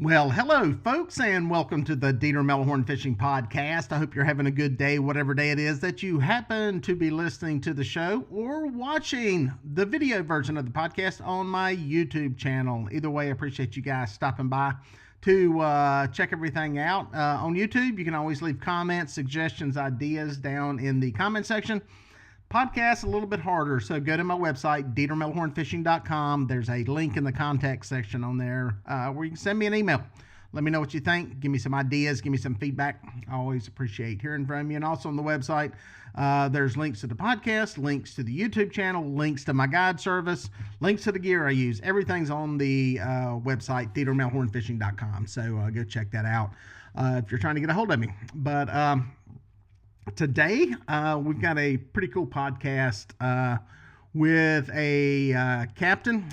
Well, hello, folks, and welcome to the Melhorn Fishing Podcast. I hope you're having a good day, whatever day it is that you happen to be listening to the show or watching the video version of the podcast on my YouTube channel. Either way, I appreciate you guys stopping by to check everything out. On YouTube, you can always leave comments, suggestions, ideas down in the comment section. Podcast a little bit harder, so go to my website, melhornfishing.com. There's a link in the contact section on there where you can send me an email. Let me know what you think. Give me some ideas. Give me some feedback. I always appreciate hearing from you. And also on the website, there's links to the podcast, links to the YouTube channel, links to my guide service, links to the gear I use. Everything's on the website, melhornfishing.com. So go check that out if you're trying to get a hold of me. But today, we've got a pretty cool podcast with a captain,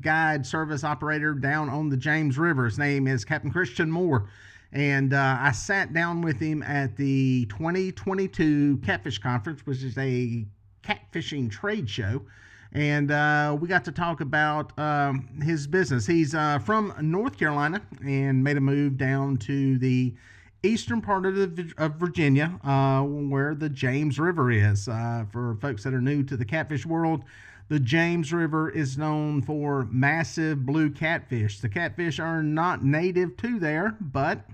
guide service operator down on the James River. His name is Captain Christian Moore. And I sat down with him at the 2022 Catfish Conference, which is a catfishing trade show. And we got to talk about his business. He's from North Carolina and made a move down to the eastern part of Virginia, where the James River is. For folks that are new to the catfish world, the James River is known for massive blue catfish. The catfish are not native to there, but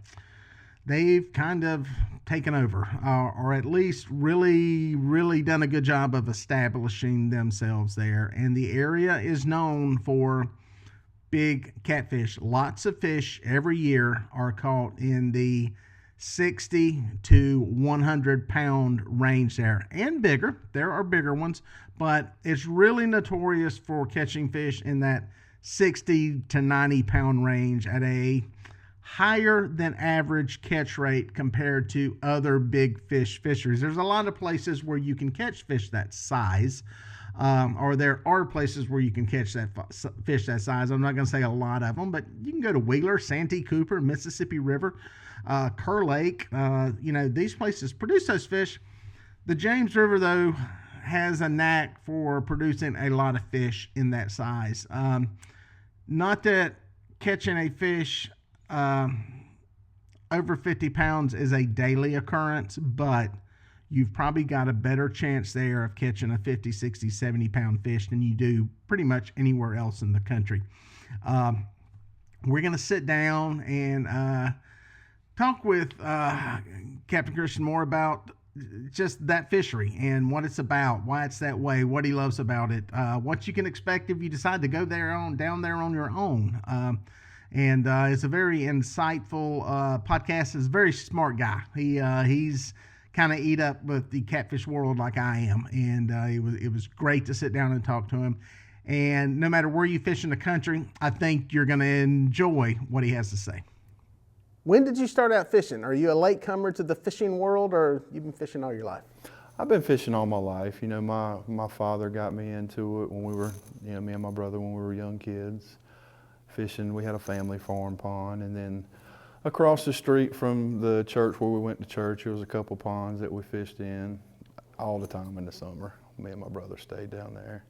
they've kind of taken over, or at least really done a good job of establishing themselves there. And the area is known for big catfish. Lots of fish every year are caught in the 60 to 100 pound range there, and bigger. There are bigger ones, but it's really notorious for catching fish in that 60 to 90 pound range at a higher than average catch rate compared to other big fish fisheries. There's a lot of places where you can catch fish that size, or there are places where you can catch that fish that size. I'm not going to say a lot of them, but you can go to Wheeler, Santee Cooper, Mississippi River, Kerr Lake. These places produce those fish. The James River, though, has a knack for producing a lot of fish in that size. Not that catching a fish over 50 pounds is a daily occurrence, but you've probably got a better chance there of catching a 50, 60, 70 pound fish than you do pretty much anywhere else in the country. We're going to sit down and talk with Captain Christian Moore about just that fishery and what it's about, why it's that way, what he loves about it, what you can expect if you decide to go down there on your own. And it's a very insightful podcast. He's a very smart guy. He's kind of eat up with the catfish world like I am, and it was great to sit down and talk to him. And no matter where you fish in the country, I think you're going to enjoy what he has to say. When did you start out fishing? Are you a latecomer to the fishing world, or you've been fishing all your life? I've been fishing all my life. You know, my father got me into it when we were, me and my brother, when we were young kids. Fishing, we had a family farm pond, and then across the street from the church where we went to church, there was a couple ponds that we fished in all the time in the summer. Me and my brother stayed down there.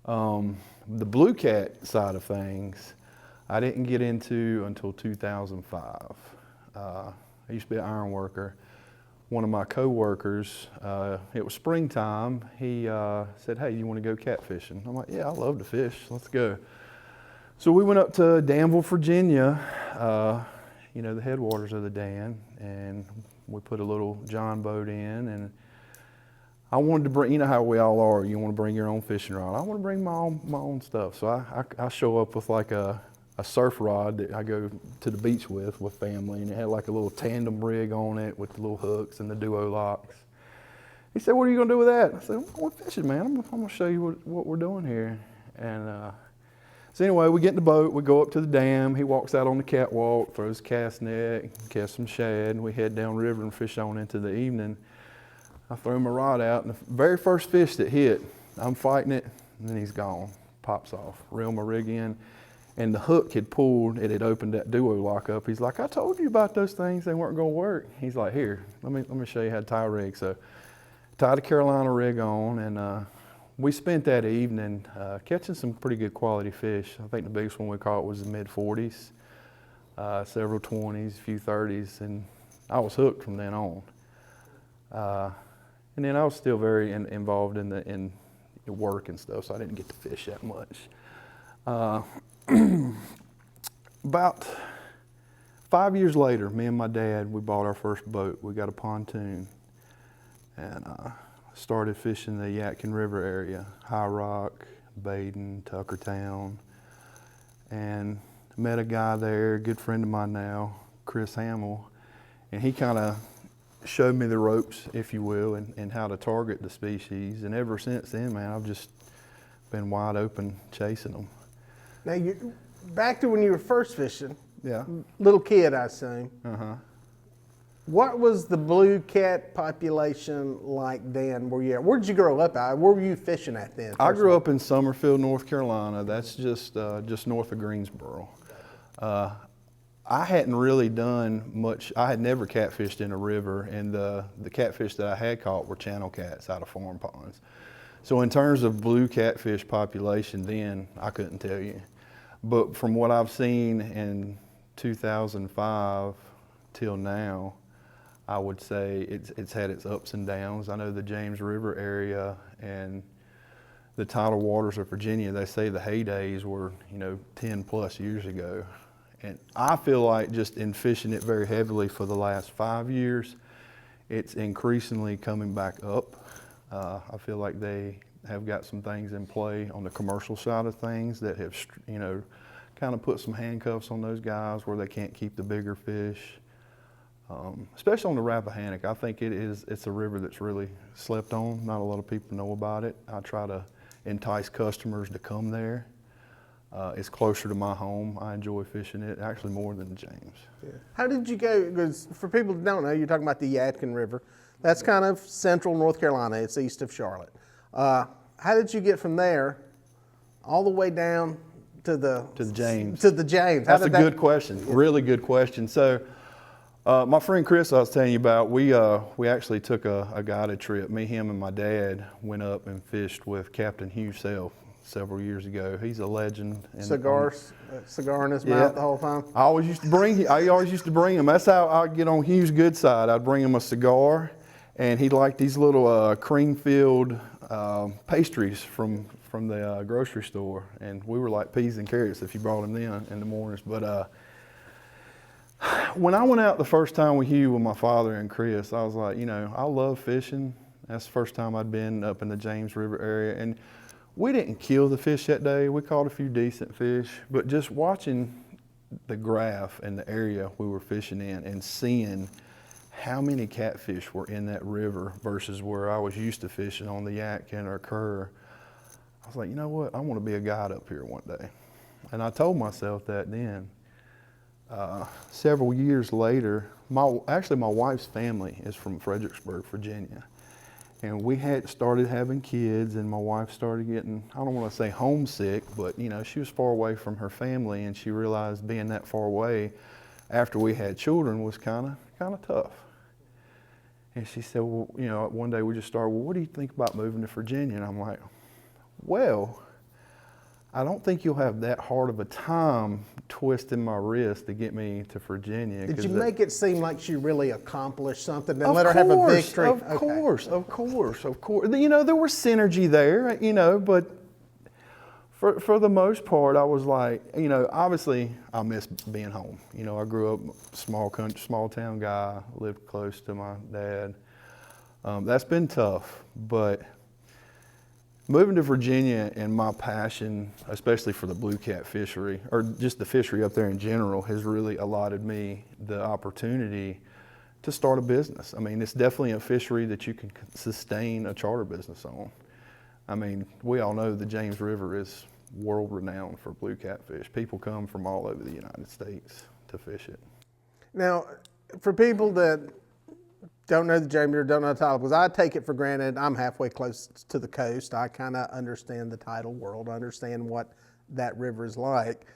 The blue cat side of things, I didn't get into until 2005. I used to be an iron worker. One of my co-workers, it was springtime, he said, "Hey, you want to go catfishing?" I'm like, "Yeah, I love to fish, let's go." So we went up to Danville, Virginia, the headwaters of the Dan, and we put a little John boat in, and I wanted to bring, you know how we all are, you want to bring your own fishing rod. I want to bring my own stuff. So I show up with like a surf rod that I go to the beach with family, and it had like a little tandem rig on it with the little hooks and the duo locks. He said, "What are you going to do with that?" I said, "I'm going fishing, man. I'm going to show you what we're doing here." And so anyway, we get in the boat, we go up to the dam, he walks out on the catwalk, throws a cast net, casts some shad, and we head down river and fish on into the evening. I throw my rod out, and the very first fish that hit, I'm fighting it, and then he's gone, pops off. Reel my rig in, and the hook had pulled, it had opened that duo lock up. He's like, "I told you about those things, they weren't gonna work." He's like, "Here, let me show you how to tie a rig." So tied a Carolina rig on, and we spent that evening catching some pretty good quality fish. I think the biggest one we caught was the mid-40s. several 20s, a few 30s, and I was hooked from then on. And then I was still very involved in work and stuff, so I didn't get to fish that much. About 5 years later, me and my dad, we bought our first boat. We got a pontoon and started fishing the Yadkin River area, High Rock, Baden, Tuckertown, and met a guy there, a good friend of mine now, Chris Hamill, and he kind of showed me the ropes, if you will, and how to target the species. And ever since then, man, I've just been wide open chasing them. Now, back to when you were first fishing, Yeah. little kid, I assume. Uh-huh. What was the blue cat population like then? Where did you grow up at? Where were you fishing at then? I grew up in Summerfield, North Carolina. That's just north of Greensboro. I hadn't really done much. I had never catfished in a river, and the catfish that I had caught were channel cats out of farm ponds. So in terms of blue catfish population then, I couldn't tell you. But from what I've seen in 2005 till now, I would say it's had its ups and downs. I know the James River area and the tidal waters of Virginia, they say the heydays were, 10 plus years ago. And I feel like just in fishing it very heavily for the last 5 years, it's increasingly coming back up. I feel like they have got some things in play on the commercial side of things that have, kind of put some handcuffs on those guys where they can't keep the bigger fish. Especially on the Rappahannock. I think it's a river that's really slept on. Not a lot of people know about it. I try to entice customers to come there. It's closer to my home. I enjoy fishing it, actually more than the James. Yeah. How did you go? Because for people that don't know, you're talking about the Yadkin River. That's kind of central North Carolina. It's east of Charlotte. How did you get from there all the way down to the James? To the James. That's a good question. Yeah. Really good question. So, my friend Chris, I was telling you about, we actually took a guided trip. Me, him, and my dad went up and fished with Captain Hugh Self several years ago. He's a legend. Cigar in his mouth the whole time. I always used to bring him. That's how I get on Hugh's good side. I'd bring him a cigar, and he liked these little cream-filled pastries from the grocery store, and we were like peas and carrots if you brought him in the mornings. But when I went out the first time with Hugh, with my father and Chris, I was like, I love fishing. That's the first time I'd been up in the James River area, and we didn't kill the fish that day. We caught a few decent fish, but just watching the graph and the area we were fishing in and seeing how many catfish were in that river versus where I was used to fishing on the Yadkin or Kerr, I was like, you know what? I want to be a guide up here one day. And I told myself that then. Several years later, my wife's family is from Fredericksburg, Virginia. And we had started having kids, and my wife started getting, I don't want to say homesick, but she was far away from her family, and she realized being that far away after we had children was kind of tough. And she said, well, one day we just started, well, what do you think about moving to Virginia? And I'm like, well, I don't think you'll have that hard of a time twisting my wrist to get me to Virginia. Did you make it seem like she really accomplished something and let her have a victory? Of course. There was synergy there, but for the most part, I was like, obviously I miss being home. I grew up small town guy, lived close to my dad. That's been tough, but moving to Virginia and my passion, especially for the blue cat fishery, or just the fishery up there in general, has really allotted me the opportunity to start a business. I mean, it's definitely a fishery that you can sustain a charter business on. I mean, we all know the James River is world renowned for blue catfish. People come from all over the United States to fish it. Now, for people that don't know the James River, don't know the tidal, because I take it for granted, I'm halfway close to the coast. I kind of understand the tidal world, understand what that river is like.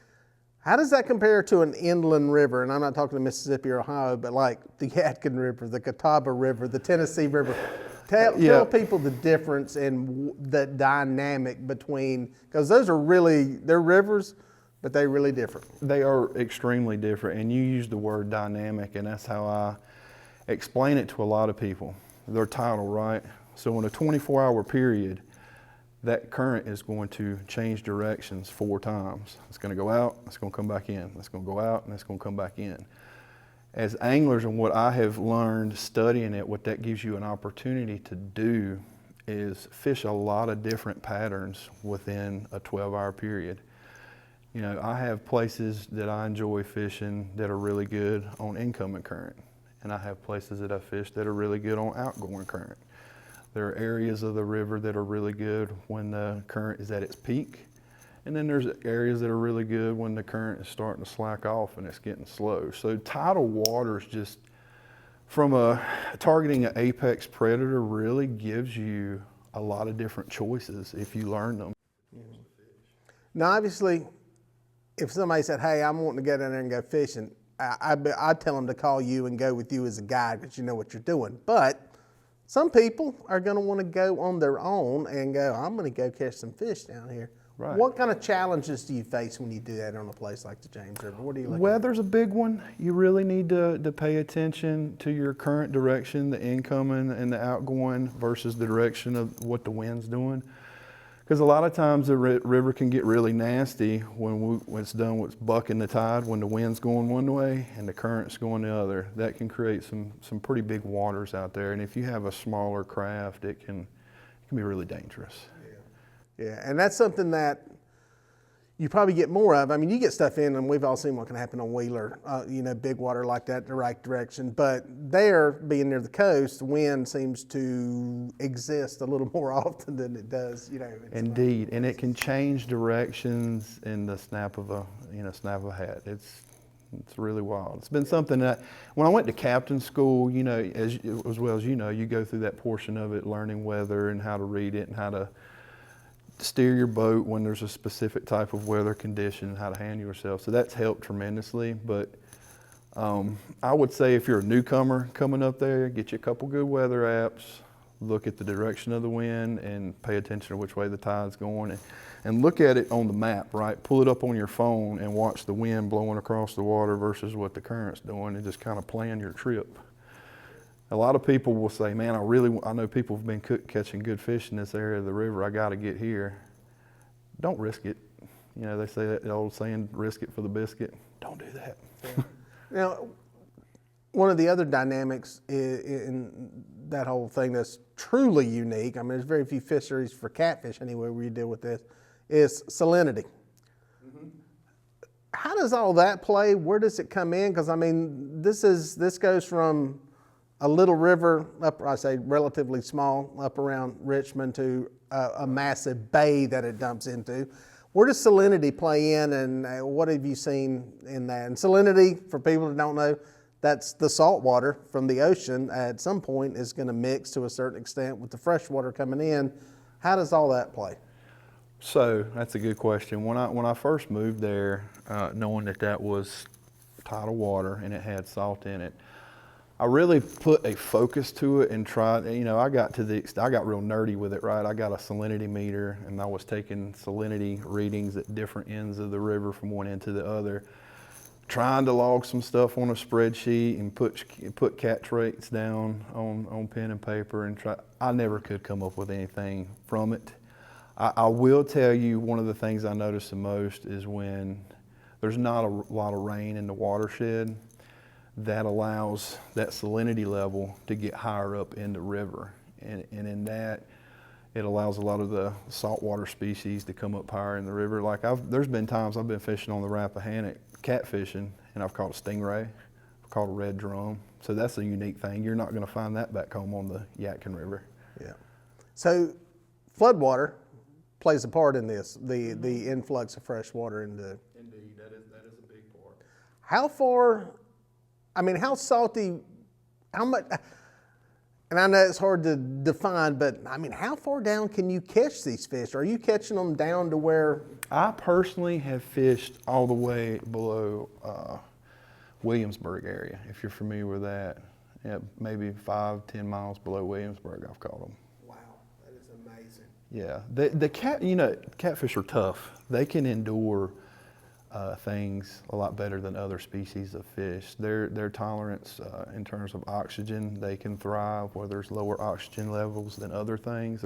How does that compare to an inland river? And I'm not talking to Mississippi or Ohio, but like the Yadkin River, the Catawba River, the Tennessee River. Tell people the difference in the dynamic between, because those are really, they're rivers, But they're really different. They are extremely different, and you use the word dynamic, and that's how I explain it to a lot of people. They're tidal, right? So in a 24-hour period, that current is going to change directions 4 times. It's going to go out, it's going to come back in, it's going to go out, and it's going to come back in. As anglers, and what I have learned studying it, what that gives you an opportunity to do is fish a lot of different patterns within a 12-hour period. You know, I have places that I enjoy fishing that are really good on incoming current, and I have places that I fish that are really good on outgoing current. There are areas of the river that are really good when the current is at its peak, and then there's areas that are really good when the current is starting to slack off and it's getting slow. So tidal water is just, from targeting an apex predator, really gives you a lot of different choices if you learn them. Now, obviously, if somebody said, hey, I'm wanting to get in there and go fishing, I'd tell them to call you and go with you as a guide because you know what you're doing. But some people are going to want to go on their own and go, I'm going to go catch some fish down here. Right. What kind of challenges do you face when you do that on a place like the James River? What do you look Weather's a big one. You really need to pay attention to your current direction, the incoming and the outgoing versus the direction of what the wind's doing. Because a lot of times the river can get really nasty when it's done with bucking the tide, when the wind's going one way and the current's going the other. That can create some pretty big waters out there. And if you have a smaller craft, it can be really dangerous. Yeah, and that's something that you probably get more of. I mean, you get stuff in, and we've all seen what can happen on Wheeler, you know, big water like that, the right direction. But there, being near the coast, wind seems to exist a little more often than it does, you know. Indeed, and it can change directions in the snap of a hat. It's really wild. It's been something that, when I went to captain school, you know, as well as you know, you go through that portion of it, learning weather and how to read it and how to steer your boat when there's a specific type of weather condition, how to handle yourself. So that's helped tremendously. But I would say if you're a newcomer coming up there, get you a couple good weather apps, look at the direction of the wind and pay attention to which way the tide's going, and look at it on the map, right? Pull it up on your phone and watch the wind blowing across the water versus what the current's doing, and just kind of plan your trip. A lot of people will say, man, I know people have been catching good fish in this area of the river. I got to get here. Don't risk it. You know, they say that old saying, risk it for the biscuit. Don't do that. Yeah. Now, one of the other dynamics in that whole thing that's truly unique, I mean, there's very few fisheries for catfish anywhere where you deal with this, is salinity. Mm-hmm. How does all that play? Where does it come in? Because, I mean, this goes from a little river up, I say relatively small, up around Richmond, to a massive bay that it dumps into. Where does salinity play in, and what have you seen in that? And salinity, for people that don't know, that's the salt water from the ocean at some point is going to mix to a certain extent with the fresh water coming in. How does all that play? So that's a good question. When I first moved there, knowing that was tidal water and it had salt in it, I really put a focus to it and tried, you know, I got real nerdy with it, right? I got a salinity meter and I was taking salinity readings at different ends of the river from one end to the other, trying to log some stuff on a spreadsheet and put catch rates down on pen and paper and try. I never could come up with anything from it. I will tell you, one of the things I notice the most is when there's not a lot of rain in the watershed, that allows that salinity level to get higher up in the river. And in that, it allows a lot of the saltwater species to come up higher in the river. Like there's been times I've been fishing on the Rappahannock, catfishing, and I've caught a stingray, I've caught a red drum. So that's a unique thing. You're not gonna find that back home on the Yadkin River. Yeah. So floodwater plays a part in this, the influx of fresh water into. Indeed, that is a big part. How far, I mean, how salty, how much, and I know it's hard to define, but I mean, how far down can you catch these fish? Are you catching them down to where? I personally have fished all the way below Williamsburg area, if you're familiar with that. Yeah, maybe 5-10 miles below Williamsburg, I've caught them. Wow, that is amazing. Yeah, catfish are tough. They can endure things a lot better than other species of fish. Their tolerance in terms of oxygen, they can thrive where there's lower oxygen levels than other things.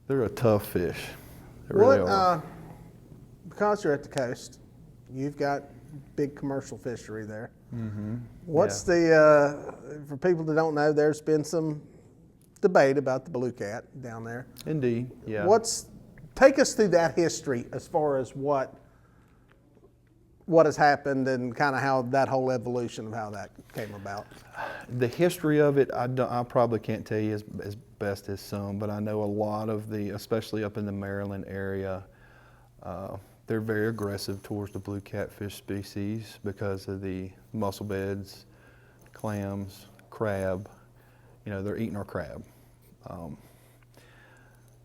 They're a tough fish. They really are. Because you're at the coast, you've got big commercial fishery there. Mm-hmm. What's for people that don't know, there's been some debate about the blue cat down there. Indeed, yeah. Take us through that history as far as what has happened and kind of how that whole evolution of how that came about. The history of it, I probably can't tell you as best as some, but I know a lot of especially up in the Maryland area, they're very aggressive towards the blue catfish species because of the mussel beds, clams, crab. They're eating our crab.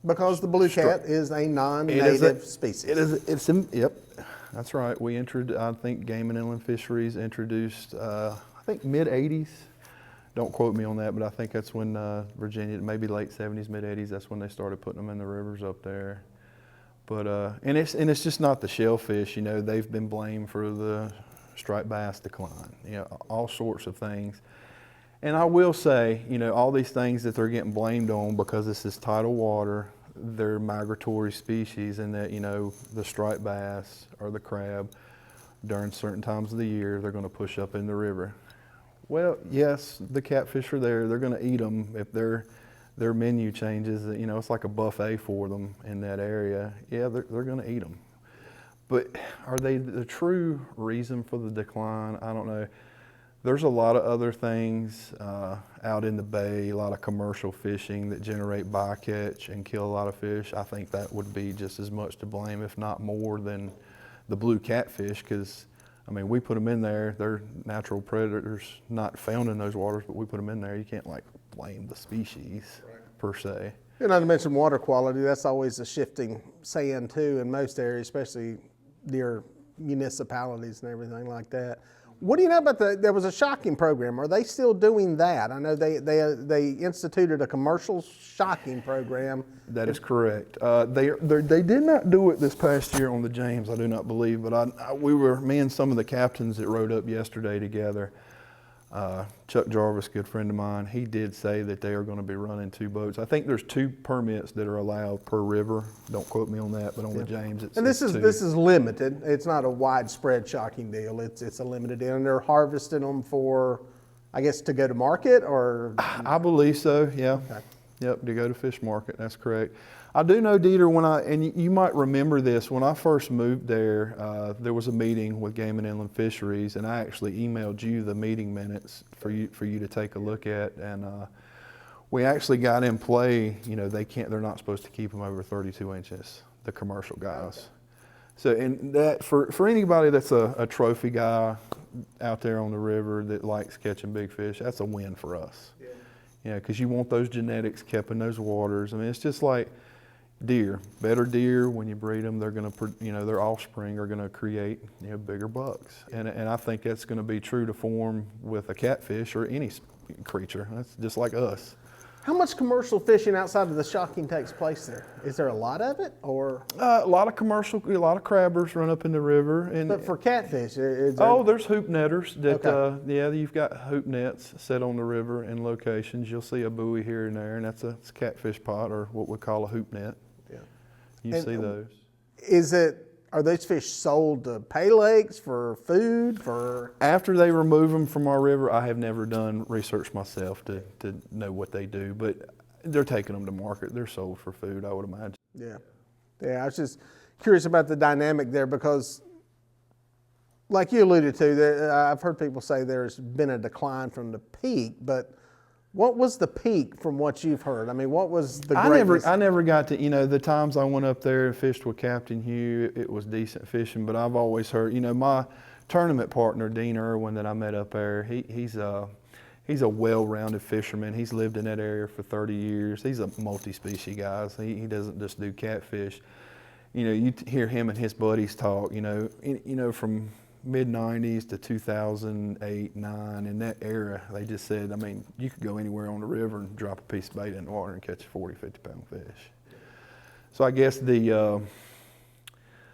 Because the blue cat is a non-native species. Yep, that's right. I think Game and Inland Fisheries introduced, I think mid-'80s. Don't quote me on that, but I think that's when Virginia, maybe late '70s, mid-'80s, that's when they started putting them in the rivers up there. But and it's just not the shellfish. They've been blamed for the striped bass decline. All sorts of things. And I will say, all these things that they're getting blamed on because this is tidal water, they're migratory species, and that the striped bass or the crab during certain times of the year they're going to push up in the river. Well, yes, the catfish are there. They're going to eat them if their menu changes. It's like a buffet for them in that area. Yeah, they're going to eat them. But are they the true reason for the decline? I don't know. There's a lot of other things out in the bay, a lot of commercial fishing that generate bycatch and kill a lot of fish. I think that would be just as much to blame, if not more, than the blue catfish, because we put them in there. They're natural predators, not found in those waters, but we put them in there. You can't blame the species per se. Not to mention water quality. That's always a shifting sand too in most areas, especially near municipalities and everything like that. What do you know about there was a shocking program? Are they still doing that? I know they instituted a commercial shocking program. That is correct. They did not do it this past year on the James, I do not believe, but me and some of the captains that rode up yesterday together, Chuck Jarvis, good friend of mine, he did say that they are going to be running 2 boats. I think there's 2 permits that are allowed per river. Don't quote me on that, but on the James it's 2. This is limited. It's not a widespread shocking deal. It's a limited deal, and they're harvesting them for, I guess, to go to market, or? I believe so. Yeah. Okay. Yep, to go to fish market. That's correct. I do know, Dieter, and you might remember this, when I first moved there was a meeting with Game and Inland Fisheries, and I actually emailed you the meeting minutes for you to take a look at, and we actually got in play, they're not supposed to keep them over 32 inches, the commercial guys. Okay. So, and that, for anybody that's a trophy guy out there on the river that likes catching big fish, that's a win for us. Yeah. Because you want those genetics kept in those waters. It's just like deer. Better deer, when you breed them, they're going to, their offspring are going to create, bigger bucks. And I think that's going to be true to form with a catfish or any creature. That's just like us. How much commercial fishing outside of the shocking takes place there? Is there a lot of it, or? A lot of crabbers run up in the river. But for catfish, there's hoop netters that, okay. You've got hoop nets set on the river in locations. You'll see a buoy here and there, and that's a catfish pot, or what we call a hoop net. Yeah. You see those. Are those fish sold to pay lakes for food? After they remove them from our river, I have never done research myself to know what they do, but they're taking them to market. They're sold for food, I would imagine. Yeah. I was just curious about the dynamic there because, like you alluded to, I've heard people say there's been a decline from the peak, but what was the peak from what you've heard? What was the greatest? I never got to, the times I went up there and fished with Captain Hugh, it was decent fishing, but I've always heard, my tournament partner, Dean Irwin, that I met up there, he's a well-rounded fisherman. He's lived in that area for 30 years. He's a multi-species guy. So he doesn't just do catfish. You hear him and his buddies talk, from mid-90s to 2008, 9, in that era, they just said, you could go anywhere on the river and drop a piece of bait in the water and catch a 40, 50-pound fish. So I guess the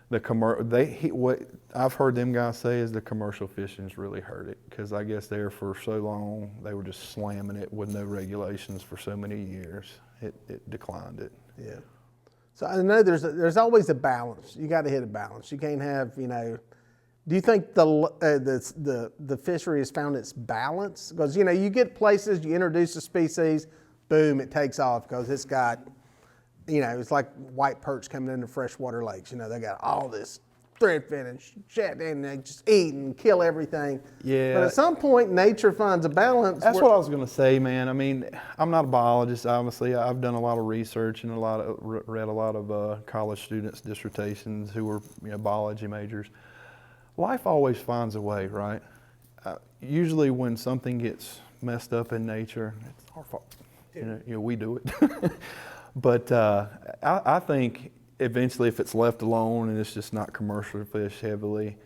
what I've heard them guys say is the commercial fishing's really hurt it, because I guess there for so long they were just slamming it with no regulations for so many years. It declined it. Yeah. So I know there's always a balance. You got to hit a balance. You can't have, do you think the fishery has found its balance? Because, you get places, you introduce a species, boom, it takes off because it's got, it's like white perch coming into freshwater lakes. They got all this threadfin and shit, and they just eat and kill everything. Yeah. But at some point, nature finds a balance. That's what I was going to say, man. I mean, I'm not a biologist, obviously. I've done a lot of research and read a lot of college students' dissertations who were biology majors. Life always finds a way, right? Usually when something gets messed up in nature, it's our fault. We do it. But I think eventually, if it's left alone and it's just not commercially fished heavily,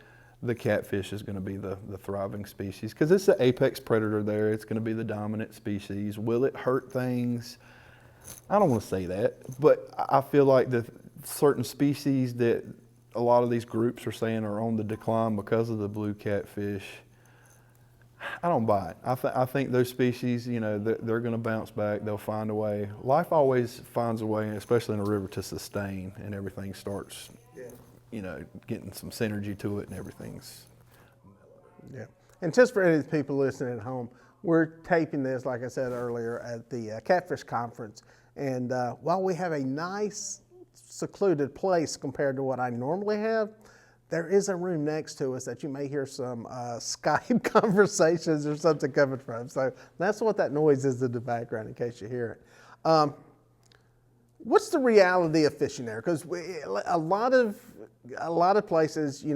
the catfish is going to be the thriving species, because it's the apex predator there. It's going to be the dominant species. Will it hurt things? I don't want to say that, but I feel like the certain species that a lot of these groups are saying are on the decline because of the blue catfish, I don't buy it. I think those species, they're going to bounce back. They'll find a way. Life always finds a way, especially in a river, to sustain, and everything starts, getting some synergy to it, and everything's. Yeah. And just for any of the people listening at home, we're taping this, like I said earlier, at the Catfish Conference. And while we have a nice, secluded place compared to what I normally have, there is a room next to us that you may hear some Skype conversations or something coming from. So that's what that noise is in the background, in case you hear it. What's the reality of fishing there? Because a lot of places, you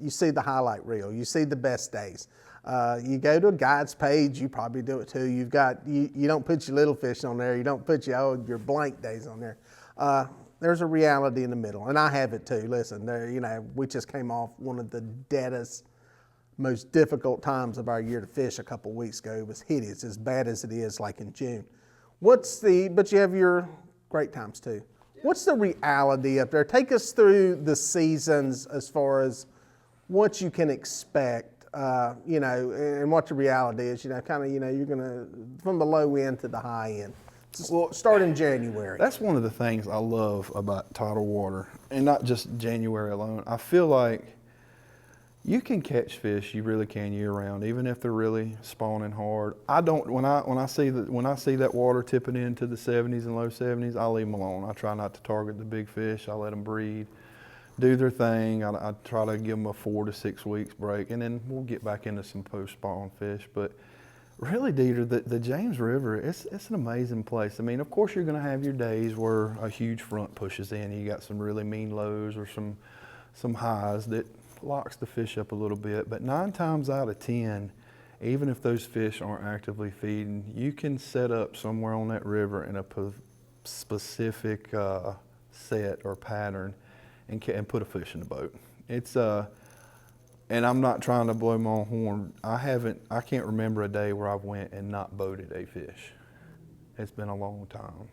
see the highlight reel, you see the best days. You go to a guide's page, you probably do it too. You don't put your little fish on there. You don't put your blank days on there. There's a reality in the middle, and I have it too. Listen, we just came off one of the deadest, most difficult times of our year to fish a couple weeks ago. It was hideous, as bad as it is like in June. But you have your great times too. What's the reality up there? Take us through the seasons as far as what you can expect, and what the reality is, you're going to, from the low end to the high end. Well, start in January. That's one of the things I love about tidal water, and not just January alone. I feel like you can catch fish, you really can, year round, even if they're really spawning hard. I don't. When I see that water tipping into the 70s and low 70s, I leave them alone. I try not to target the big fish. I let them breed, do their thing. I try to give them a 4 to 6 weeks break, and then we'll get back into some post-spawn fish. But really, Dieter, the James River, it's an amazing place. I mean, of course, you're going to have your days where a huge front pushes in. You got some really mean lows or some highs that locks the fish up a little bit. But 9 times out of 10, even if those fish aren't actively feeding, you can set up somewhere on that river in a specific set or pattern and put a fish in the boat. It's and I'm not trying to blow my own horn. I can't remember a day where I've went and not boated a fish. It's been a long time,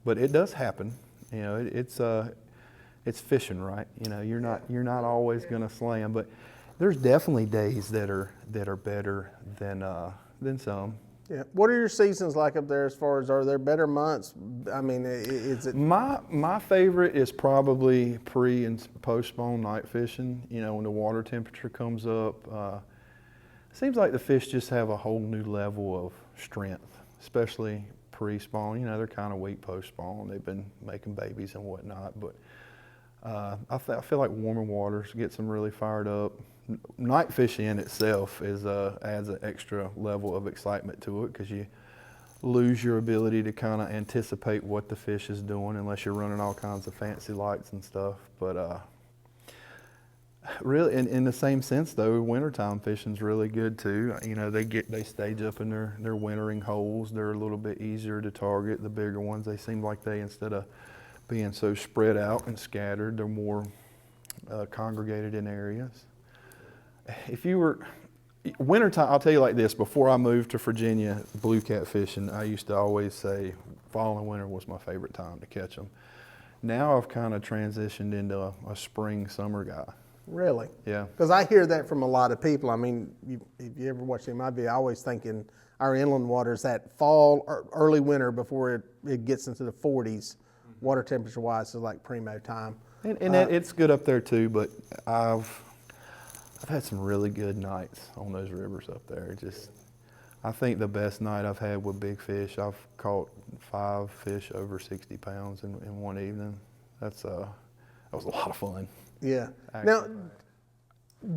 but it does happen. It's fishing, right? You're not always going to slam, but there's definitely days that are better than some. Yeah. What are your seasons like up there? As far as, are there better months? I mean, is it? My favorite is probably pre and post spawn night fishing. When the water temperature comes up, it seems like the fish just have a whole new level of strength, especially pre spawn. They're kind of weak post spawn. They've been making babies and whatnot, but I feel like warmer waters gets them really fired up. Night fishing in itself adds an extra level of excitement to it, because you lose your ability to kind of anticipate what the fish is doing unless you're running all kinds of fancy lights and stuff. But really, in the same sense though, wintertime fishing's really good too. They stage up in their wintering holes. They're a little bit easier to target. The bigger ones, they seem like instead of being so spread out and scattered, they're more congregated in areas. If you were wintertime, I'll tell you like this: before I moved to Virginia, blue cat fishing, I used to always say fall and winter was my favorite time to catch them. Now I've kind of transitioned into a spring, summer guy. Really? Yeah. Because I hear that from a lot of people. I mean, if you ever watch my video, I always thinking our inland waters that fall or early winter before it gets into the 40s, water temperature wise, is like primo time. And it's good up there too, but I've had some really good nights on those rivers up there. I think the best night I've had with big fish, I've caught 5 fish over 60 pounds in one evening. That was a lot of fun. Yeah. Actually. Now,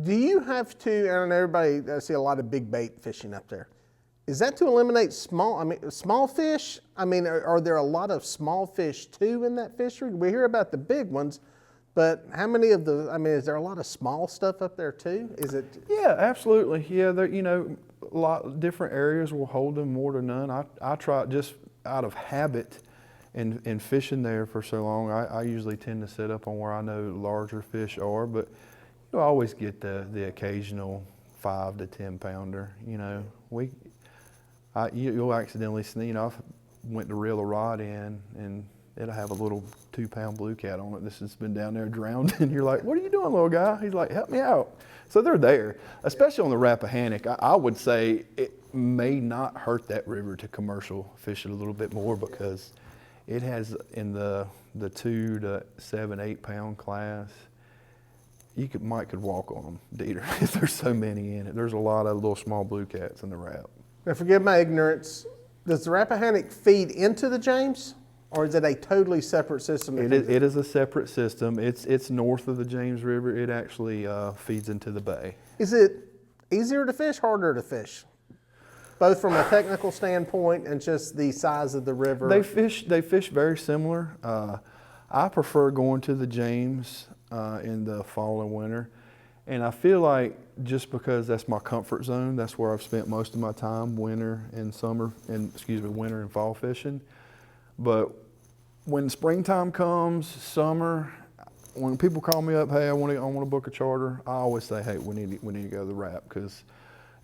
do you have to, and I know everybody, I see a lot of big bait fishing up there. Is that to eliminate small fish? I mean, are there a lot of small fish too in that fishery? We hear about the big ones, but how many of is there a lot of small stuff up there too? Is it? Yeah, absolutely. Yeah, there, a lot of different areas will hold them more than none. I try just out of habit and fishing there for so long, I usually tend to set up on where I know larger fish are, but you'll always get the occasional 5 to 10 pounder. You'll accidentally, I went to reel a rod in and it'll have a little 2-pound blue cat on it. This has been down there drowned, and you're like, "What are you doing, little guy?" He's like, "Help me out." So they're there, especially on the Rappahannock. I would say it may not hurt that river to commercial fish it a little bit more because it has in the 2 to 7, 8 pound class. You might could walk on them, Dieter, if there's so many in it. There's a lot of little small blue cats in the Rap. Now, forgive my ignorance. Does the Rappahannock feed into the James, or is it a totally separate system? It is a separate system. It's north of the James River. It actually feeds into the bay. Is it easier to fish, harder to fish? Both from a technical standpoint and just the size of the river? They fish very similar. I prefer going to the James in the fall and winter. And I feel like just because that's my comfort zone, that's where I've spent most of my time, winter and fall fishing. But when springtime comes, summer, when people call me up, "Hey, I want to book a charter," I always say, "Hey, we need to go to the Rap," because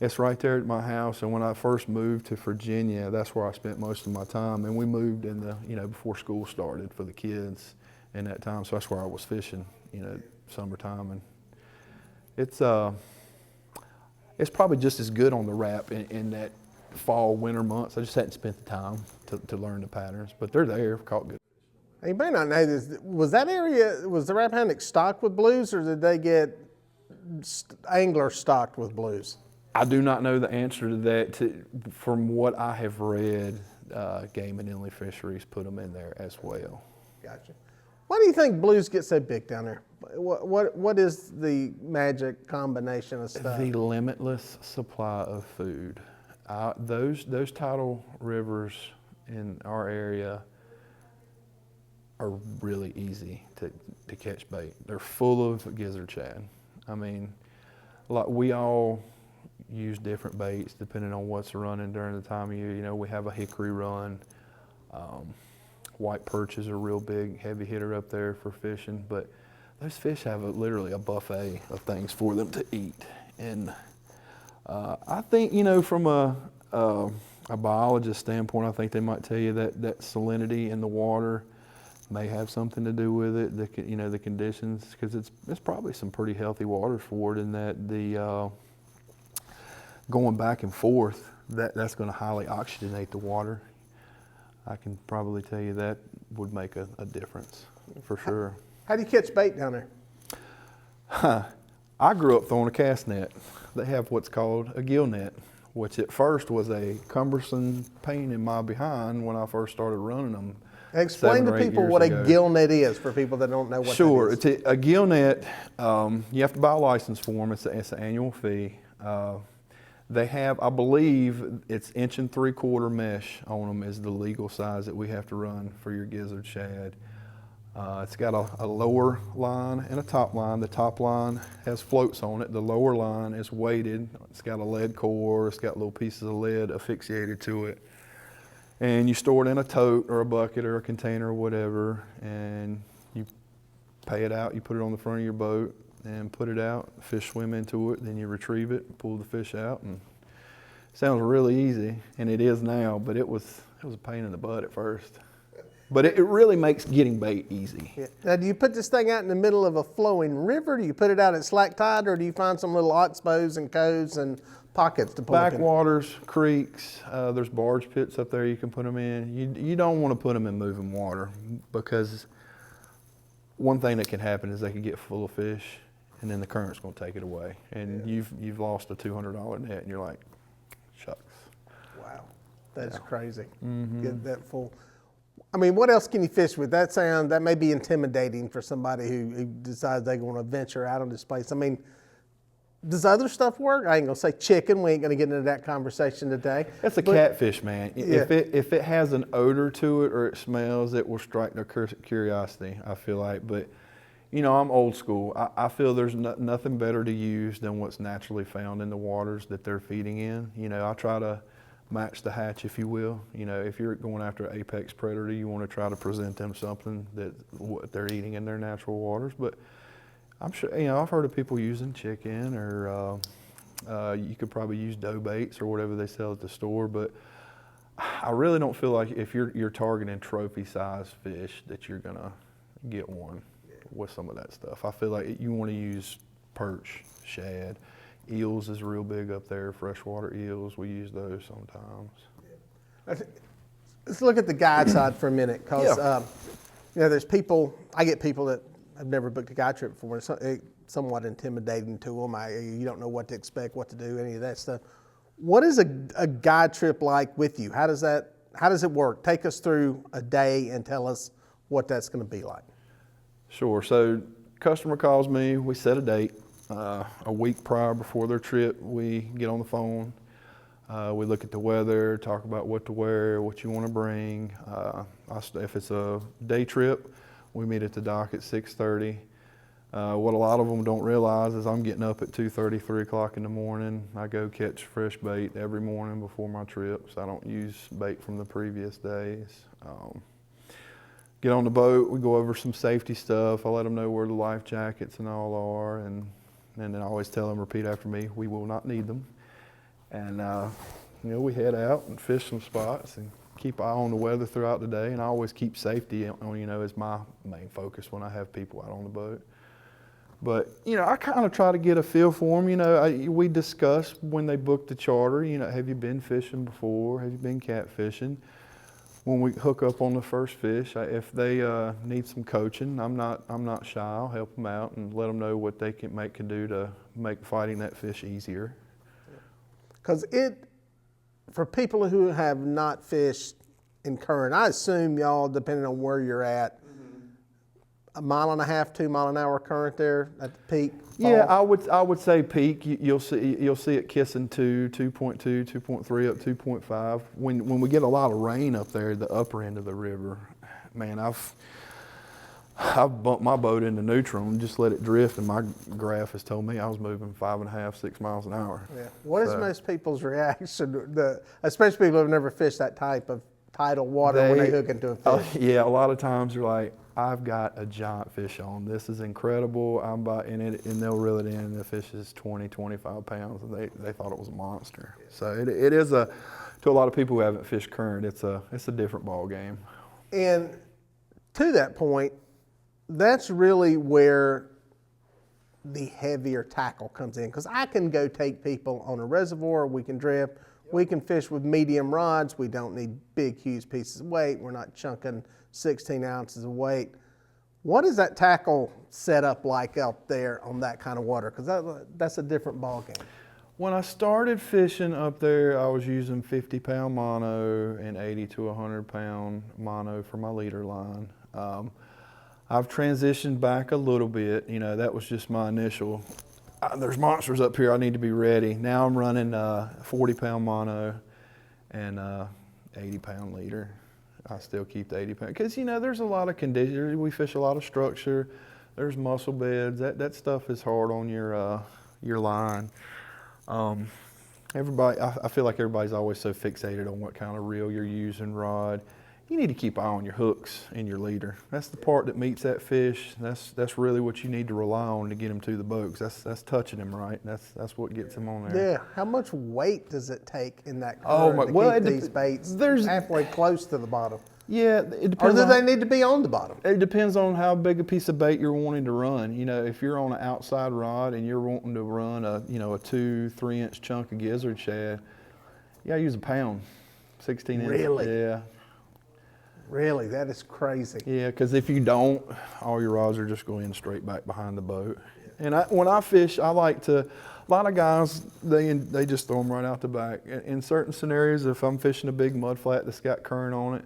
it's right there at my house. And when I first moved to Virginia, that's where I spent most of my time. And we moved in before school started for the kids in that time. So that's where I was fishing, summertime. And it's probably just as good on the Rap in that fall, winter months. I just hadn't spent the time to learn the patterns, but they're there, caught good. You may not know this. Was the Rappahannock stocked with blues, or did they get anglers stocked with blues? I do not know the answer to that. From what I have read, Game and Inland Fisheries put them in there as well. Gotcha. Why do you think blues get so big down there? What is the magic combination of stuff? The limitless supply of food. Those tidal rivers in our area are really easy to catch bait. They're full of gizzard shad. I mean, like we all use different baits depending on what's running during the time of year. We have a hickory run. White perch is a real big heavy hitter up there for fishing, but those fish have literally a buffet of things for them to eat. And I think, from a biologist standpoint, I think they might tell you that salinity in the water may have something to do with it. The conditions, because it's probably some pretty healthy water for it, and that the going back and forth, that's going to highly oxygenate the water. I can probably tell you that would make a difference for sure. How do you catch bait down there? I grew up throwing a cast net. They have what's called a gill net, which at first was a cumbersome pain in my behind when I first started running them. Explain to people what a gill net is for people that don't know what Sure. that is. A gill net, you have to buy a license for them. It's an annual fee. They have, I believe, it's 1 3/4 mesh on them is the legal size that we have to run for your gizzard shad. It's got a lower line and a top line. The top line has floats on it. The lower line is weighted. It's got a lead core. It's got little pieces of lead affixated to it. And you store it in a tote or a bucket or a container or whatever, and you pay it out. You put it on the front of your boat and put it out. Fish swim into it, then you retrieve it, pull the fish out, and it sounds really easy, and it is now, but it was a pain in the butt at first. But it really makes getting bait easy. Yeah. Now, do you put this thing out in the middle of a flowing river? Do you put it out at slack tide, or do you find some little oxbows and coves and pockets to pull it in? Backwaters, creeks, there's barge pits up there you can put them in. You don't want to put them in moving water, because one thing that can happen is they can get full of fish, and then the current's going to take it away, and you've lost a $200 net, and you're like, shucks. Wow, that's crazy. Mm-hmm. Get that full. I mean, what else can you fish with? That may be intimidating for somebody who decides they want to venture out on this place. I mean, does other stuff work? I ain't gonna say chicken. We ain't gonna get into that conversation today. That's a catfish, man. Yeah. If it has an odor to it or it smells, it will strike their curiosity, I feel like. But, you know, I'm old school. I feel there's nothing better to use than what's naturally found in the waters that they're feeding in. You know, I try to match the hatch, if you will. You know, if you're going after an apex predator, you want to try to present them something that what they're eating in their natural waters. But I'm sure, you know, I've heard of people using chicken, or you could probably use dough baits or whatever they sell at the store. But I really don't feel like if you're targeting trophy size fish that you're gonna get one with some of that stuff. I feel like you want to use perch, shad. Eels is real big up there, freshwater eels. We use those sometimes. Let's look at the guide side for a minute, because you know, there's people. I get people that have never booked a guide trip before. It's somewhat intimidating to them. You don't know what to expect, what to do, any of that stuff. What is a guide trip like with you? How does it work? Take us through a day and tell us what that's going to be like. Sure. So customer calls me. We set a date. A week prior before their trip, we get on the phone. We look at the weather, talk about what to wear, what you want to bring. If it's a day trip, we meet at the dock at 6:30. What a lot of them don't realize is I'm getting up at 2:30, 3 o'clock in the morning. I go catch fresh bait every morning before my trips. I don't use bait from the previous days. Get on the boat, we go over some safety stuff. I let them know where the life jackets and all are, and then I always tell them, repeat after me, we will not need them. And you know, we head out and fish some spots and keep an eye on the weather throughout the day. And I always keep safety on, you know, as my main focus when I have people out on the boat. But, you know, I kind of try to get a feel for them. You know, we discuss when they book the charter, you know, have you been fishing before? Have you been catfishing? When we hook up on the first fish, if they need some coaching, I'm not shy. I'll help them out and let them know what they can do to make fighting that fish easier. Because for people who have not fished in current, I assume y'all, depending on where you're at, a 1.5 miles, 2 mile an hour current there at the peak. Yeah, I would say peak. You'll see it kissing 2.2, 2.3 up 2.5. When we get a lot of rain up there, the upper end of the river, man, I've bumped my boat into neutral and just let it drift, and my graph has told me I was moving 5.5, 6 miles an hour. Yeah. What is most people's reaction, especially people who have never fished that type of tidal water when they hook into a fish? Yeah, a lot of times they're like, I've got a giant fish on. This is incredible. I'm biting it, and they'll reel it in, and the fish is 20, 25 pounds, and they thought it was a monster. So it is to a lot of people who haven't fished current, it's a different ball game. And to that point, that's really where the heavier tackle comes in, because I can go take people on a reservoir, we can drift, we can fish with medium rods. We don't need big, huge pieces of weight. We're not chunking 16 ounces of weight. What is that tackle setup like out there on that kind of water? Because that's a different ball game. When I started fishing up there, I was using 50-pound mono and 80 to 100-pound mono for my leader line. I've transitioned back a little bit. You know, that was just my initial. There's monsters up here, I need to be ready. Now I'm running 40-pound mono and 80-pound leader. I still keep the 80-pound, because, you know, there's a lot of conditions. We fish a lot of structure. There's mussel beds. That stuff is hard on your line. I feel like everybody's always so fixated on what kind of reel you're using, rod. you need to keep an eye on your hooks and your leader. That's the part that meets that fish. That's really what you need to rely on to get him to the boat. 'Cause that's touching him, right? That's what gets him on there. Yeah. How much weight does it take in that Oh, current my- to keep these baits halfway close to the bottom? Yeah, it Or depends. do they need to be on the bottom? It depends on how big a piece of bait you're wanting to run. You know, if you're on an outside rod and you're wanting to run a 2-3 inch chunk of gizzard shad, you gotta use a pound, 16 inches. Really? Yeah. Really, that is crazy. Yeah, because if you don't, all your rods are just going straight back behind the boat. And when I fish, I like to. A lot of guys, they just throw them right out the back. In certain scenarios, if I'm fishing a big mud flat that's got current on it,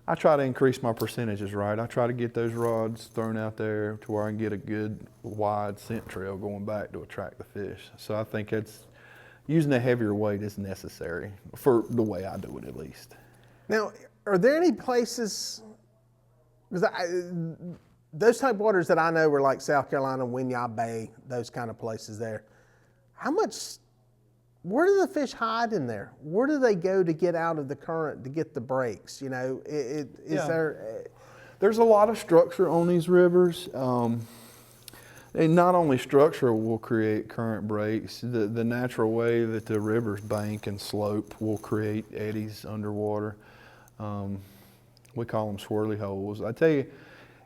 I try to increase my percentages, right? I try to get those rods thrown out there to where I can get a good wide scent trail going back to attract the fish. So I think using a heavier weight is necessary for the way I do it, at least. Now, are there any places, because those type waters that I know were like South Carolina, Winyah Bay, those kind of places there, where do the fish hide in there? Where do they go to get out of the current to get the breaks? You know, There's a lot of structure on these rivers. And not only structure will create current breaks, the natural way that the rivers bank and slope will create eddies underwater. We call them swirly holes. I tell you,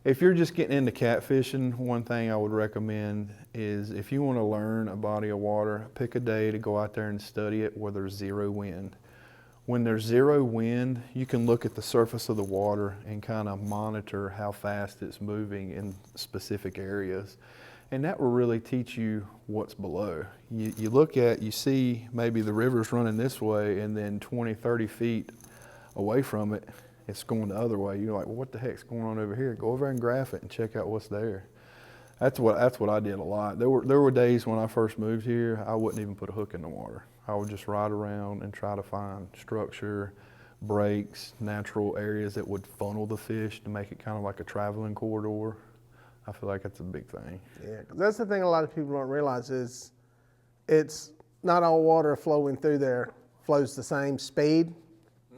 if you're just getting into catfishing, one thing I would recommend is if you want to learn a body of water, pick a day to go out there and study it where there's zero wind. When there's zero wind, you can look at the surface of the water and kind of monitor how fast it's moving in specific areas. And that will really teach you what's below. You see maybe the river's running this way, and then 20, 30 feet away from it, it's going the other way. You're like, well, what the heck's going on over here? Go over and graph it and check out what's there. That's what I did a lot. There were days when I first moved here, I wouldn't even put a hook in the water. I would just ride around and try to find structure, breaks, natural areas that would funnel the fish to make it kind of like a traveling corridor. I feel like that's a big thing. Yeah, 'cause that's the thing a lot of people don't realize is it's not all water flowing through there flows the same speed,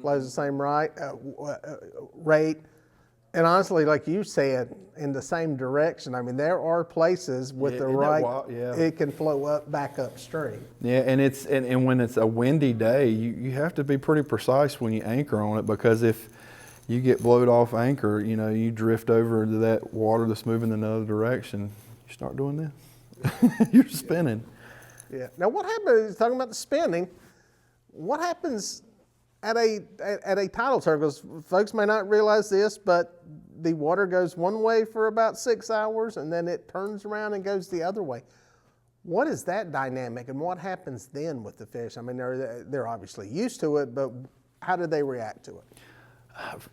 flows the same rate. And honestly, like you said, in the same direction. I mean, there are places with the right, it can flow back upstream. Yeah, and when it's a windy day, you have to be pretty precise when you anchor on it, because if you get blowed off anchor, you drift over to that water that's moving in another direction, you start doing this. You're spinning. Yeah. Now, what happens, talking about the spinning, what happens at a tidal turn? Because folks may not realize this, but the water goes one way for about 6 hours, and then it turns around and goes the other way. What is that dynamic, and what happens then with the fish? I mean, they're obviously used to it, but how do they react to it?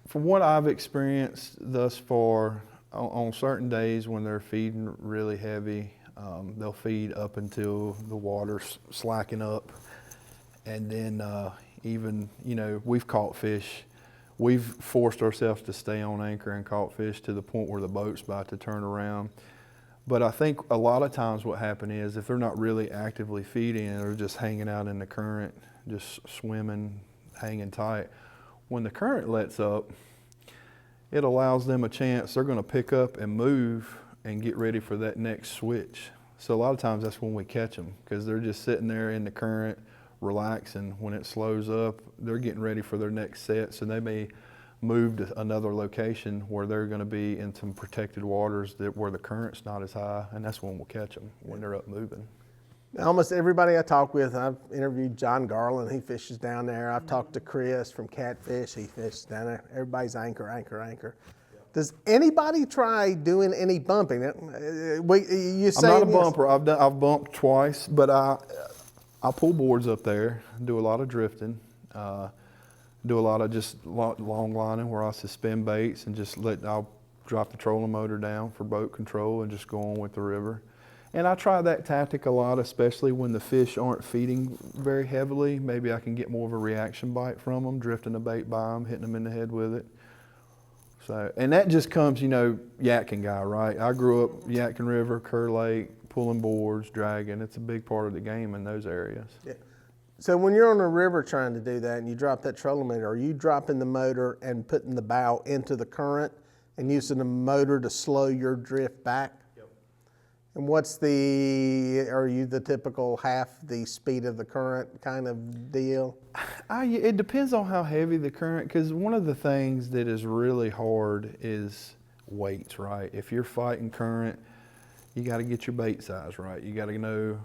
From what I've experienced thus far, on certain days when they're feeding really heavy, they'll feed up until the water's slacking up. And then we've caught fish. We've forced ourselves to stay on anchor and caught fish to the point where the boat's about to turn around. But I think a lot of times what happens is if they're not really actively feeding, they're just hanging out in the current, just swimming, hanging tight. When the current lets up, it allows them a chance. They're going to pick up and move and get ready for that next switch. So a lot of times that's when we catch them, because they're just sitting there in the current, relaxing. When it slows up, they're getting ready for their next set. So they may move to another location where they're going to be in some protected waters where the current's not as high, and that's when we'll catch them, when they're up moving. Almost everybody I talk with, I've interviewed John Garland, he fishes down there. I've talked to Chris from Catfish, he fishes down there. Everybody's anchor, anchor, anchor. Does anybody try doing any bumping? You say I'm not a bumper. I've bumped twice, but I pull boards up there, do a lot of drifting, do a lot of just long lining where I suspend baits and I'll drop the trolling motor down for boat control and just go on with the river. And I try that tactic a lot, especially when the fish aren't feeding very heavily. Maybe I can get more of a reaction bite from them, drifting a bait by them, hitting them in the head with it. So, and that just comes, Yadkin guy, right? I grew up Yadkin River, Kerr Lake, pulling boards, dragging. It's a big part of the game in those areas. Yeah. So when you're on a river trying to do that and you drop that trolling motor, are you dropping the motor and putting the bow into the current and using the motor to slow your drift back? Yep. And are you the typical half the speed of the current kind of deal? It depends on how heavy the current, because one of the things that is really hard is weights, right? If you're fighting current, you got to get your bait size right. You got to know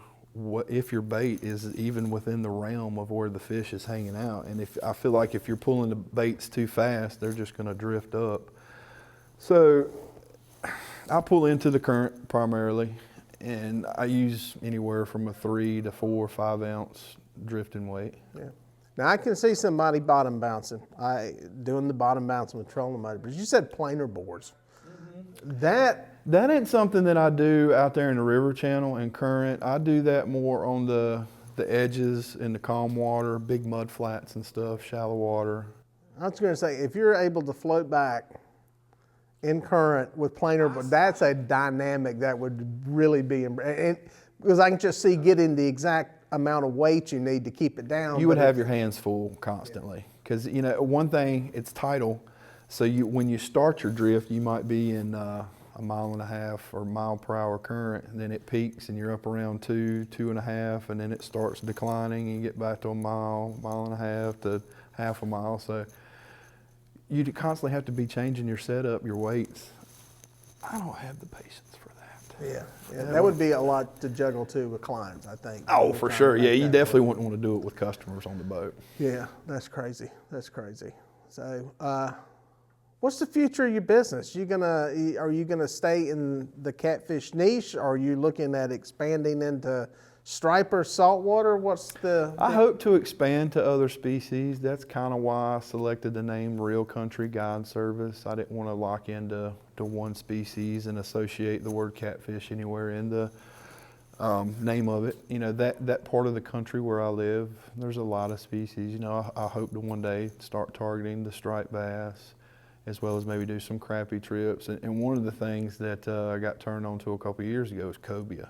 if your bait is even within the realm of where the fish is hanging out. And I feel like if you're pulling the baits too fast, they're just going to drift up. So I pull into the current primarily, and I use anywhere from a 3 to 4 or 5 ounce drifting weight. Yeah. Now I can see somebody bottom bouncing, doing the bottom bouncing with trolling motor, but you said planar bores. Mm-hmm. That ain't something that I do out there in the river channel and current. I do that more on the edges in the calm water, big mud flats and stuff, shallow water. I was going to say, if you're able to float back in current with planar, but that's a dynamic that would really be, because I can just see getting the exact amount of weight you need to keep it down. You would have your hands full constantly, because one thing, it's tidal. So when you start your drift, you might be in a 1.5 miles or mile per hour current, and then it peaks and you're up around 2.5, and then it starts declining and you get back to 1 mile, 1.5 miles to 1/2 mile. So you constantly have to be changing your setup, your weights. I don't have the patience for that. Yeah. That would be a lot to juggle too with clients, I think. Oh, for sure. Yeah, you definitely wouldn't want to do it with customers on the boat. Yeah, that's crazy. So, what's the future of your business? Are you gonna stay in the catfish niche? Or are you looking at expanding into striper, saltwater? I hope to expand to other species. That's kind of why I selected the name Real Country Guide Service. I didn't want to lock into one species and associate the word catfish anywhere in the name of it. That part of the country where I live, there's a lot of species. I hope to one day start targeting the striped bass, as well as maybe do some crappie trips. And one of the things that I got turned on to a couple of years ago is cobia.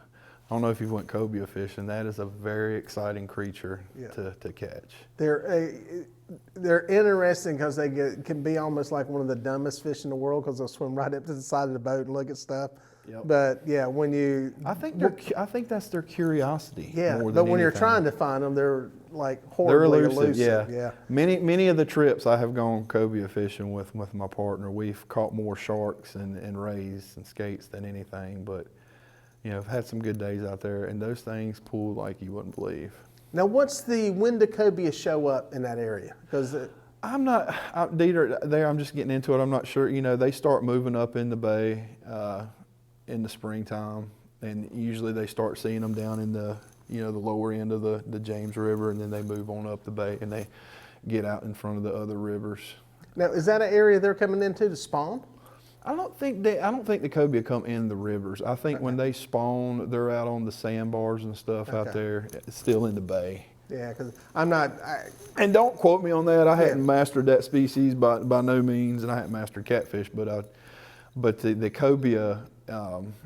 I don't know if you went cobia fishing. That is a very exciting creature to catch. They're interesting because they can be almost like one of the dumbest fish in the world, because they'll swim right up to the side of the boat and look at stuff. Yep. But yeah, I think that's their curiosity. Yeah, more than but when you're anything. trying to find them, they're like horribly elusive. Yeah. Many of the trips I have gone cobia fishing with my partner, we've caught more sharks and rays and skates than anything. But I've had some good days out there, and those things pull like you wouldn't believe. Now, when do cobia show up in that area? Because I'm just getting into it. I'm not sure. They start moving up in the bay in the springtime, and usually they start seeing them down in the the lower end of the James River, and then they move on up the bay and they get out in front of the other rivers. Now, is that an area they're coming into to spawn? I don't think the cobia come in the rivers. I think when they spawn, they're out on the sandbars and stuff out there, still in the bay. Yeah, because I'm not. And don't quote me on that. I hadn't mastered that species by no means, and I hadn't mastered catfish. But the cobia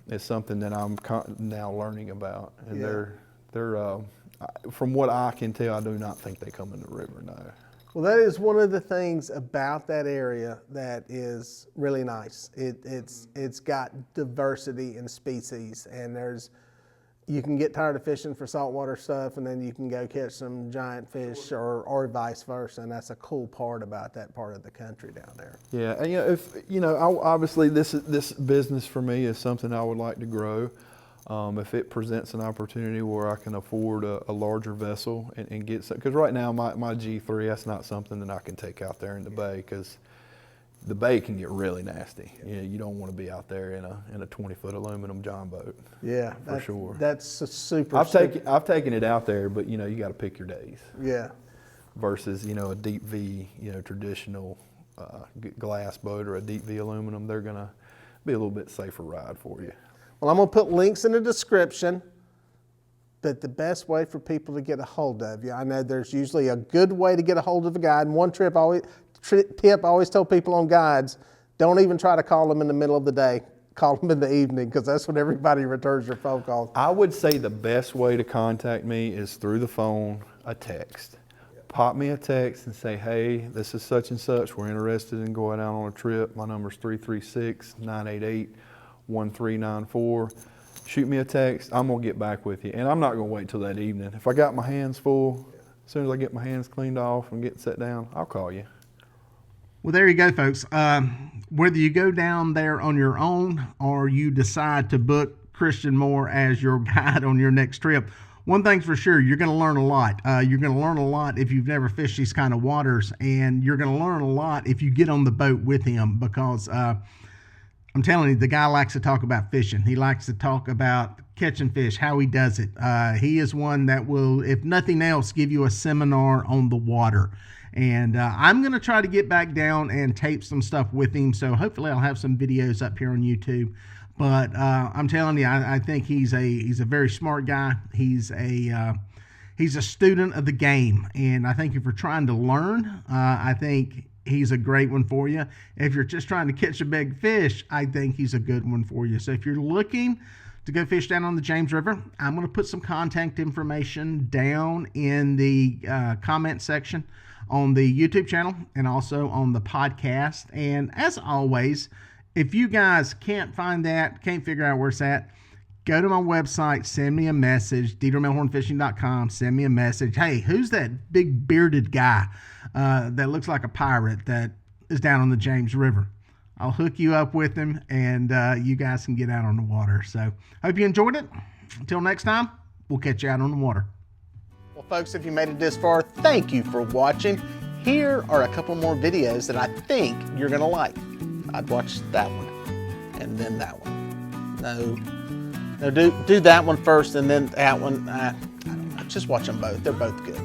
is something that I'm now learning about, and they're from what I can tell, I do not think they come in the river. No. Well, that is one of the things about that area that is really nice. It's got diversity in species, and you can get tired of fishing for saltwater stuff, and then you can go catch some giant fish, or vice versa. And that's a cool part about that part of the country down there. Yeah, and obviously this business for me is something I would like to grow. If it presents an opportunity where I can afford a larger vessel and get some, because right now my G3, that's not something that I can take out there in the bay, because the bay can get really nasty. You don't want to be out there in a 20-foot aluminum john boat. Yeah, for sure. That's a super. I've taken it out there, but you got to pick your days. Yeah. Versus a deep V, traditional glass boat or a deep V aluminum, they're gonna be a little bit safer ride for you. Well, I'm going to put links in the description, but the best way for people to get a hold of you, I know there's usually a good way to get a hold of a guide. And one tip I always tell people on guides, don't even try to call them in the middle of the day. call them in the evening because that's when everybody returns their phone calls. I would say the best way to contact me is through the phone, a text. Pop me a text and say, hey, this is such and such. We're interested in going out on a trip. My number's 336-988-1394. Shoot me a text. I'm going to get back with you. And I'm not going to wait till that evening. If I got my hands full, as soon as I get my hands cleaned off and get set down, I'll call you. Well, there you go, folks. Whether you go down there on your own or you decide to book Christian Moore as your guide on your next trip, one thing's for sure, you're going to learn a lot. You're going to learn a lot if you've never fished these kind of waters, and you're going to learn a lot if you get on the boat with him, because I'm telling you, the guy likes to talk about fishing. He likes to talk about catching fish, how he does it. He is one that will, if nothing else, give you a seminar on the water. And I'm going to try to get back down and tape some stuff with him, so hopefully I'll have some videos up here on YouTube. But I'm telling you, I think he's a very smart guy. He's a student of the game, and I think if you're trying to learn, I think he's a great one for you. If you're just trying to catch a big fish, I think he's a good one for you. So if you're looking to go fish down on the James River, I'm going to put some contact information down in the comment section on the YouTube channel and also on the podcast. And as always, if you guys can't find that, can't figure out where it's at, go to my website, send me a message, DieterMelhornFishing.com, send me a message. Hey, who's that big bearded guy that looks like a pirate that is down on the James River? I'll hook you up with him, and you guys can get out on the water. So hope you enjoyed it. Until next time, we'll catch you out on the water. Well, folks, if you made it this far, thank you for watching. Here are a couple more videos that I think you're going to like. I'd watch that one and then that one. No, do that one first and then that one. I don't know. Just watch them both. They're both good.